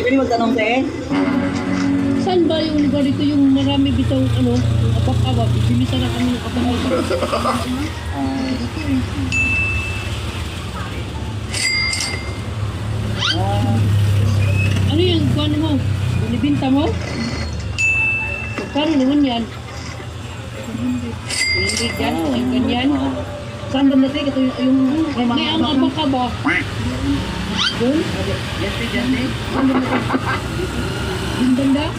Pwede magtanong tayo? Saan ba yung lugar dito yung marami bitaw abak-abak? Bilisan na kami ng abak-abak. Ano yung kuwan mo? Binibinta mo? Magkano naman yan? Hindi yan, yung ganyan. Saan ba natin? Ito yung May ang abak-abak. Doon? Diyan. Yung banda?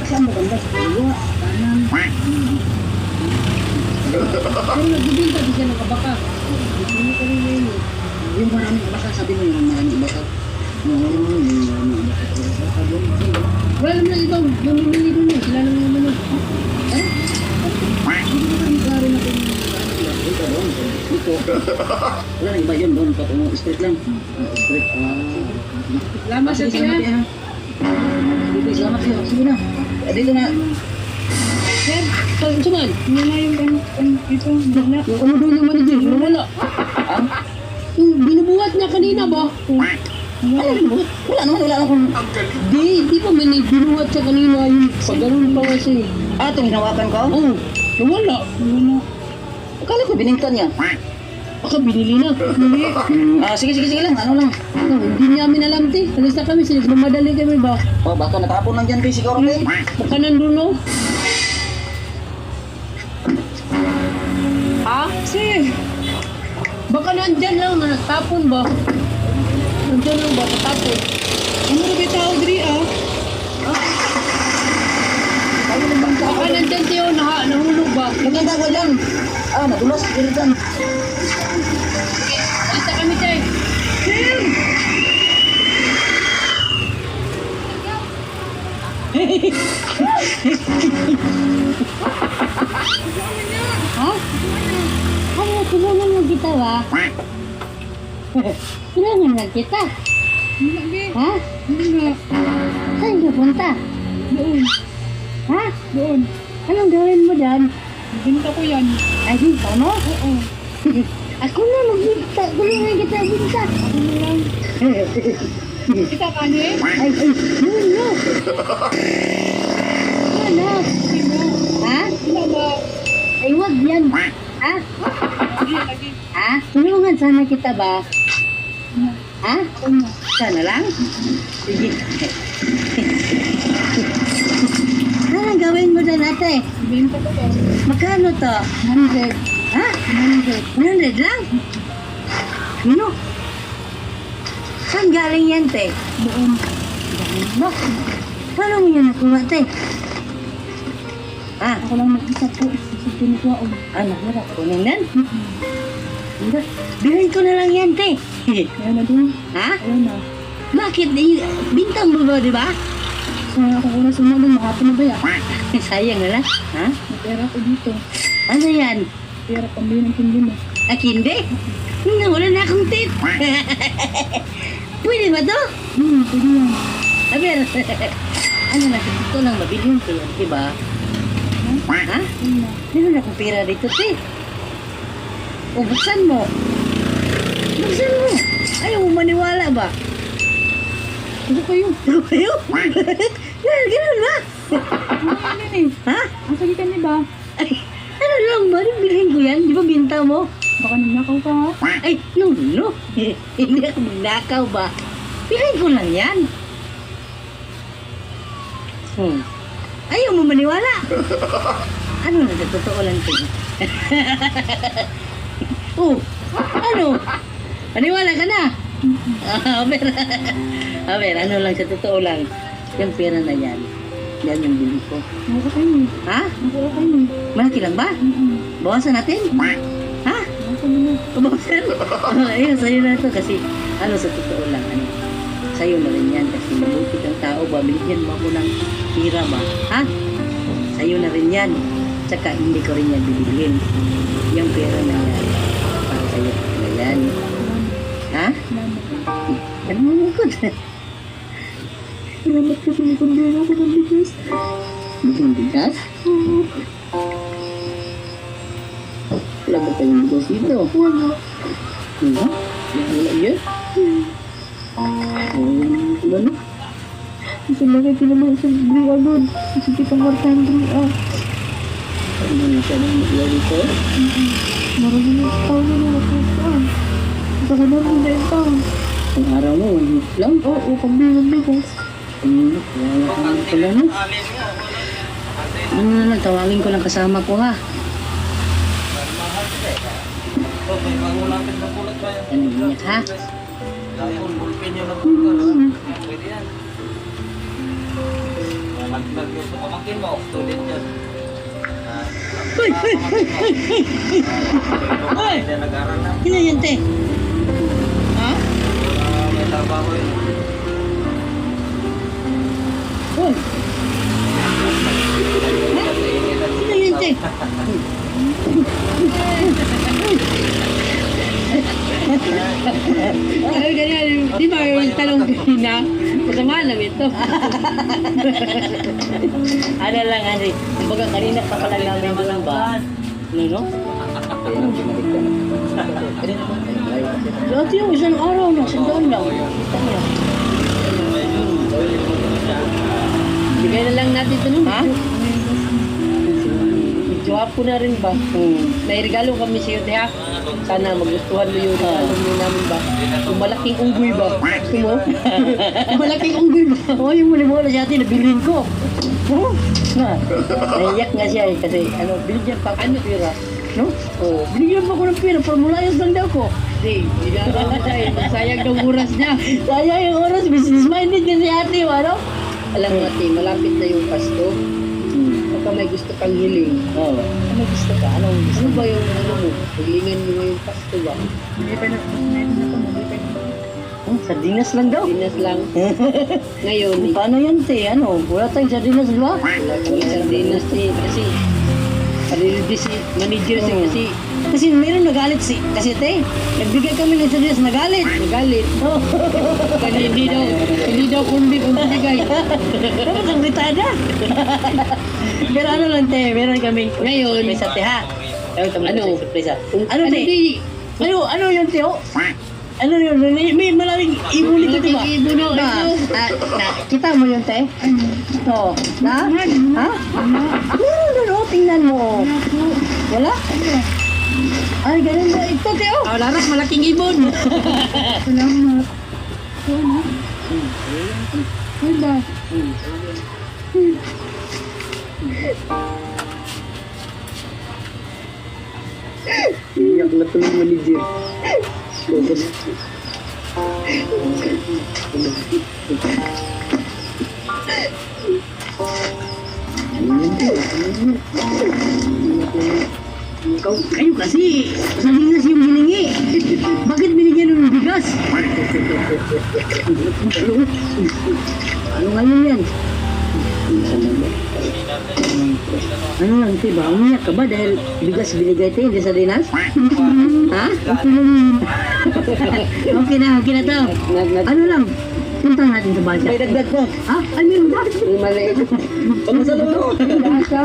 Saan mo banda? Sa kaliwa, kanan. Pero nagbibinta di siya ng abaka. Hindi ko rin yun. Yung maraming baka, sabi mo yung maraming baka. Yung maraming baka doon. Wala naman ang ibang mamimili doon eh. Sila naman naman. Hindi ko kami klaro na kung dito doon. Dito. Wala nang iba yun doon. Patungo, straight lang. Straight. Salamat sa Sige, salamat tiyan. ya. Sige, salamat sa'yo. Sige na. Dito na. Sir, suman. Wala yung ito. Yung ano doon yung manager. Wala. Ah? Yung binubuhat niya kanina ba? Wala naman akong... Di pa may binuhat siya kanina. Yung pag-ganun pa kasi. Ah, itong hinawakan ko? Oo. Nawala. Akala ko biningkan niya. Baka binili na. Hindi. Sige lang. Ano lang. Hindi namin alam ti. Alis na kami. Nagmamadali kami ba? Oh, baka natapon lang dyan kayo siguro kayo. Baka nandun no? Ha? Si. Baka nandyan lang na natapon ba? Nandyan lang ba natapon? Ano na bita Audrey ah? Baka nandyan tiyo nahulog ba? Maganda ko dyan. Nadulas. Dito dyan. Kita kami tayo. Tim! Ha? Ano, tulungan mo kita ba? Tulungan mo kita. Ha? Saan ka punta? Doon. Ha? Doon. Anong gawin mo dyan? Binta ko yan. Ay, binta mo? Oo. Ako na magbinta. Tulungan kita binta. Ano lang. Kita ka ni? Ay, no. Ano? Ha? Sila ba? Ay, wag yan. Ha? Lagi. Ha? Tulungan sana kita ba? Ha? Sana lang? Sige. Anong gawin mo dyan, ate? Binta ko to. Magkano to? 100. Ha? 100 lang? Ano? Saan galing yan, te? Doon. Galing mo? Paano mo yan nakuha, te? Ha? Ako lang mag-isa po. Kasi kinukuha ko. Ano mo na? Kunin yan? Hindi. Bilhin ko na lang yan, te. Ayan na doon. Ha? Ayan na. Bakit? Bintang mo ba, di ba? So, ako una sumunod. Makapon na ba yan? Sayang na lang. Ha? May pera ko dito. Ano yan? Pera pambili ng pindi mo. Hindi. Wala na akong tip. Pwede ba to? Pwede yan. Aber, ano na, ito lang mabilin ko yan, diba? Ha? Meron na akong pera dito, te. O, buksan mo. Buksan mo. Ayaw mo maniwala ba? Ito kayo. Ano kayo? Ganun ba? Ano yan eh? Ha? Ang sagitan niya ba? Ay, ano lang ba? Bilhin ko yan. Di ba binta mo? Baka nagnakaw ka ha? Ay, no. Hindi ako magnakaw ba? Bilhin ko lang yan. Ayaw mo maniwala. Ano na, totoo lang ito. Ano? Maniwala ka na? Aber, ano lang, sa totoo lang. Yung pera na yan. Yan yung bili ko. Nakuha kayo. Ha? Nakuha kayo. Malaki lang ba? Bawasan natin? Ha? Nakuha mo na. Bawasan? Ayun, sa'yo na ito kasi, ano, sa totoo lang, ano, sa'yo na rin yan kasi mabuti kang tao ba, binigyan mo ako ng pira ba? Ha? Sa'yo na rin yan. Tsaka hindi ko rin yan bibilhin. Yung pera na yan, para sa'yo na yan. Ha? Ano mo ikot? Salamat kasi may pambili ako ng bigas. Bigas? Wala ba kayong negosyo dito? Wala. Wala? Wala yan? Ano? Kasi lagi naman sa Dria doon. Kasi kita martahan Dria. Ano na siya nang nagyari ko? Maraming tao na nakakasaan. Ito ka na rin na yung tao. Ang araw mo, 1 week lang? Oo, pambilang ko. Wala ka naman pala no? Ano na lang, tawagin ko lang kasama ko ha. Ano ingat ha? Hoy! Hoy! Hoy! Hoy! Hoy! Hoy! Sino yan, te? Ha? Hoy! Sino yan, te? Ay, ganyan. Di ba yung talong kanina? Masama lang ito. Ano lang, Henry. Kumbaga, kanina pa pala namin doon ba? Ano, no? Dati yung isang araw na, sandaan lang. Kita niya. Bigay na lang natin ito nun. Ha? Jowapo na rin ba? May regalo kami sa iyo, ha? Sana magustuhan mo yung regalo mo namin ba? Yung malaking unggoy ba? Gusto mo? Yung malaking unggoy ba? Oo, yung muli-muli sa atin, nabilin ko. Oo. Na, naiyak nga siya eh, kasi ano, binigyan pa ako ng pera. No? Oo, binigyan pa ako ng pera, pero mulayas lang daw ko. Hindi, hindi na ako siya eh. Sayang daw oras niya. Sayang yung oras, business-minded kasi ate, ano? Alam mo ate, malapit na yung Pasko. Baka may gusto kang hiling. Oo. Ano gusto ka? Anong gusto Ano ba yung ano mo? Hilingan mo ngayong Pasko ba? Sardinas lang daw. Dinas lang. Ngayon, Paano yan, te? Ano? Wala tayong sardinas, di ba? wala kang sardinas eh. Kasi, parildi si manager siya kasi Kasi meron nagalit si, kasi te, nagbigay kami ng sardinas, nagalit. nagalit. Oh. Kasi hindi daw kundi kung bigay. Dapat ang ritada. Pero ano lang, te, meron kami Ngayon, surprise, te, ha? Ano? Ano? Surprise, ha? Ano Ano, te? di? Ano yun, te, oh? Ano yun? May maraming ibon dito, di ba? Malaking ibon, oh, Na, ito. kita mo yun, te? Oo. Na? Ha? Meron, oh, tingnan mo, oh. Wala? Ay, ganun ba? Ito, te, oh. Ah, laras, malaking ibon. Salamat. Wala. Iyak na tuloy manager. Focus. Kayo kasi, sardinas yung hiningi. Bakit binigyan ng bigas? Ano ngayon yan? Ano lang, diba? Umiyak ka ba dahil bigas binigay tayo, hindi sardinas? Ha? Okay na to. Ano lang, puntang natin sa bahay. May dagdag ko. Ha? Ay, meron ba? May maliit. Pagkasalong mo. Sa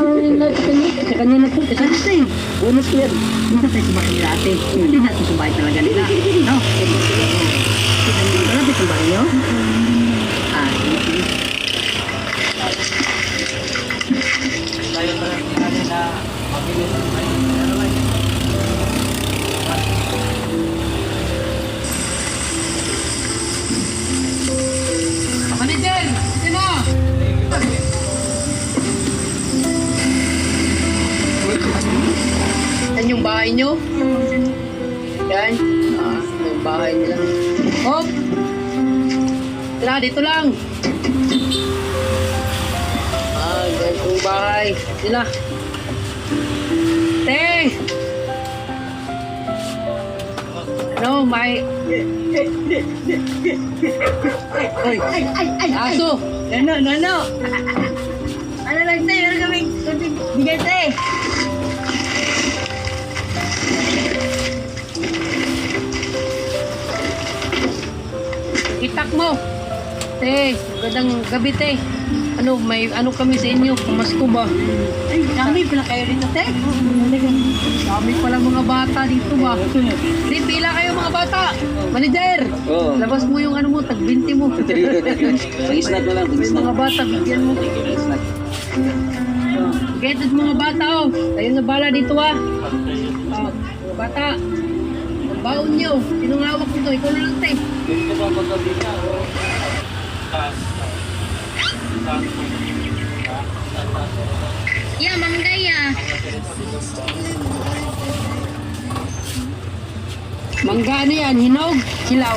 kanya na po. Sa natin. Bonus ko yan. Punta tayo sa bahay nila ate. Hindi natin sa bahay talaga nila. No? Malapit sa bahay nyo? Ah, Manager, sino? Yan yung bahay nyo? Yan. Ah, yung bahay nila. Hop! Tara, dito lang. Ah, ganito yung bahay nila. Te! Ano, may... Ay! Aso! no. Ano lang tayo, meron kami bigay tayo. Itak mo! Te, magandang gabi, te. Ano, may ano kami sa inyo, pamasko ba? Ay, kami pala kayo dito, te. Dami pala mga bata dito ba? Di, pila kayo mga bata! Manager! Oo. Labas mo yung ano mo, tag-20 mo. Pag-snack na lang, May pag-snack. mga bata, bigyan mo. Get mga bata oh. Kayo na bala dito ah. Oh, mga bata. Ang baon nyo. Sinong hawak nito? Ikaw na lang tayo. Ya, manggaya. Mangga ano yan? Hinog? Silaw?